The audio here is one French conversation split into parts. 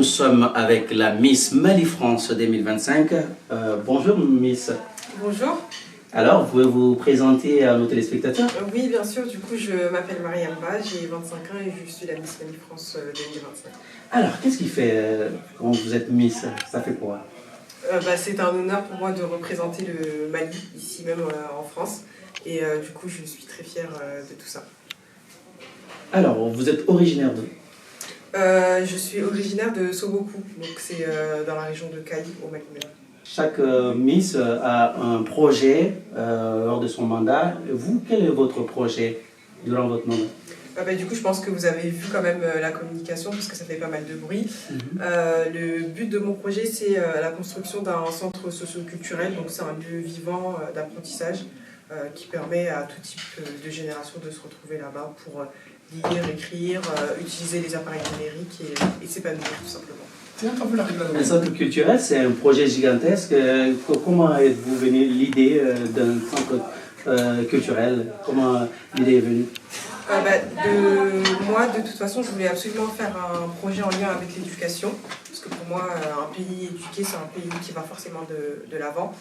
nous sommes avec la Miss Mali France 2025. Bonjour Miss. Bonjour. Alors, vous pouvez vous présenter à nos téléspectateurs? Oui, bien sûr. Du coup, je m'appelle Mariamba, j'ai 25 ans et je suis la Miss Mali France 2025. Alors, qu'est-ce qui fait quand vous êtes Miss? Ça fait quoi? C'est un honneur pour moi de représenter le Mali, ici même en France. Et du coup, je suis très fière de tout ça. Alors, vous êtes originaire d'où? Je suis originaire de Sobokou, donc c'est dans la région de Kayi, au Mali même. Chaque Miss a un projet lors de son mandat. Vous, quel est votre projet durant votre mandat? Du coup, je pense que vous avez vu quand même la communication, parce que ça fait pas mal de bruit. Le but de mon projet, c'est la construction d'un centre socio-culturel, donc c'est un lieu vivant d'apprentissage qui permet à tout type de génération de se retrouver là-bas pour lire, écrire, utiliser les appareils numériques et s'épanouir tout simplement. Un centre culturel, c'est un projet gigantesque. Comment êtes-vous venu l'idée d'un centre culturel? Comment l'idée est venue? Moi, de toute façon, je voulais absolument faire un projet en lien avec l'éducation, parce que pour moi, un pays éduqué, c'est un pays qui va forcément de l'avant.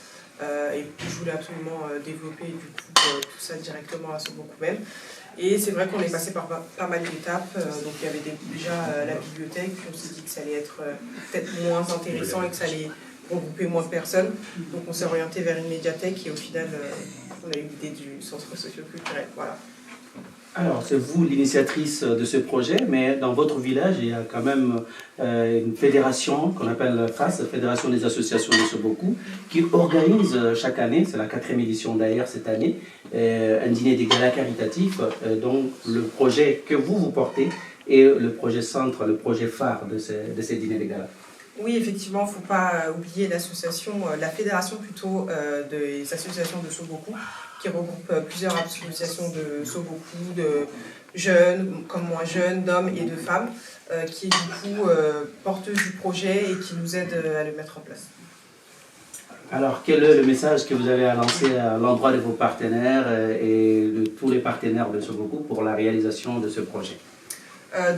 Et je voulais absolument développer du coup, tout ça directement à Sobokou même. Et c'est vrai qu'on est passé par pas mal d'étapes. Donc il y avait déjà la bibliothèque, puis on s'est dit que ça allait être peut-être moins intéressant et que ça allait regrouper moins de personnes. Donc on s'est orienté vers une médiathèque et au final, on a eu l'idée du centre socio-culturel. Voilà. Alors, c'est vous l'initiatrice de ce projet, mais dans votre village, il y a quand même une fédération qu'on appelle la FAS, Fédération des associations de Sobokou, qui organise chaque année, c'est la 4e édition d'ailleurs cette année, un dîner des galas caritatifs. Donc, le projet que vous portez est le projet centre, le projet phare de ces dîners des galas. Oui, effectivement, il ne faut pas oublier l'association, la fédération plutôt des associations de Sobokou, qui regroupe plusieurs associations de Sobokou, de jeunes, comme moi, jeunes, d'hommes et de femmes, qui est du coup porteuse du projet et qui nous aide à le mettre en place. Alors, quel est le message que vous avez à lancer à l'endroit de vos partenaires et de tous les partenaires de Sobokou pour la réalisation de ce projet?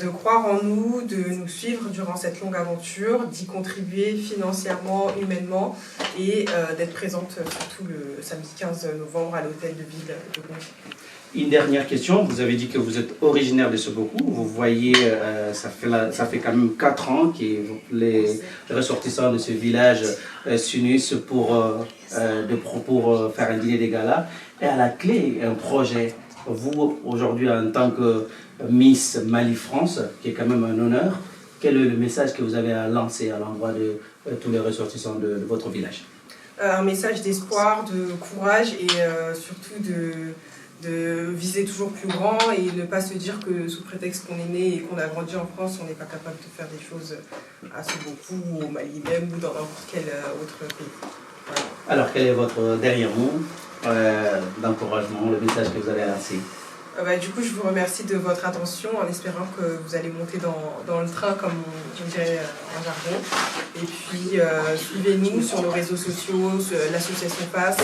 De croire en nous, de nous suivre durant cette longue aventure, d'y contribuer financièrement, humainement et d'être présente surtout le samedi 15 novembre à l'hôtel de ville de Gontier. Une dernière question, vous avez dit que vous êtes originaire de Sobokou, vous voyez, ça fait quand même 4 ans que les ressortissants de ce village s'unissent pour faire un dîner des galas, et à la clé, un projet. Vous, aujourd'hui, en tant que Miss Mali France, qui est quand même un honneur, quel est le message que vous avez à lancer à l'endroit de tous les ressortissants de votre village? Un message d'espoir, de courage et surtout de viser toujours plus grand et ne pas se dire que sous prétexte qu'on est né et qu'on a grandi en France, on n'est pas capable de faire des choses à Sobokou ou au Mali même ou dans n'importe quel autre pays. Voilà. Alors, quel est votre dernier mot d'encouragement, le message que vous avez à lancer? Du coup, je vous remercie de votre attention en espérant que vous allez monter dans le train, comme on dirait en jargon. Et puis, suivez-nous sur nos réseaux sociaux, l'association FAS,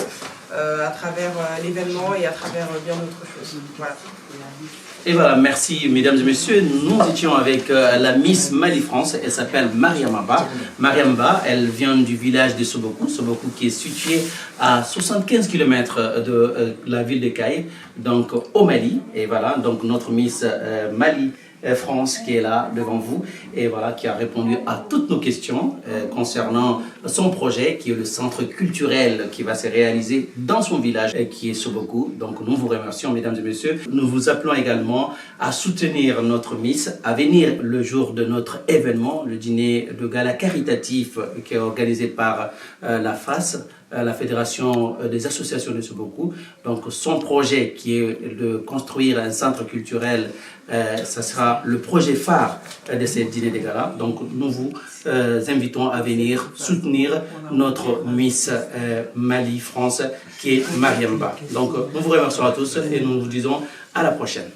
à travers l'événement et à travers bien d'autres choses. Voilà. Et voilà, merci mesdames et messieurs. Nous étions avec la Miss Mali France, elle s'appelle Mariamba. Mariamba, elle vient du village de Sobokou, Sobokou qui est situé à 75 km de la ville de Kayi, donc au Mali. Et voilà, donc notre Miss Mali France qui est là devant vous et voilà, qui a répondu à toutes nos questions concernant son projet qui est le centre culturel qui va se réaliser dans son village qui est Sobokou. Donc nous vous remercions mesdames et messieurs. Nous vous appelons également à soutenir notre Miss, à venir le jour de notre événement, le dîner de gala caritatif qui est organisé par la FAS, la Fédération des associations de Sobokou. Donc son projet qui est de construire un centre culturel, ça sera le projet phare de ces dîners des galas. Donc nous vous invitons à venir soutenir notre Miss Mali France qui est Mariamba. Donc nous vous remercions à tous et nous vous disons à la prochaine.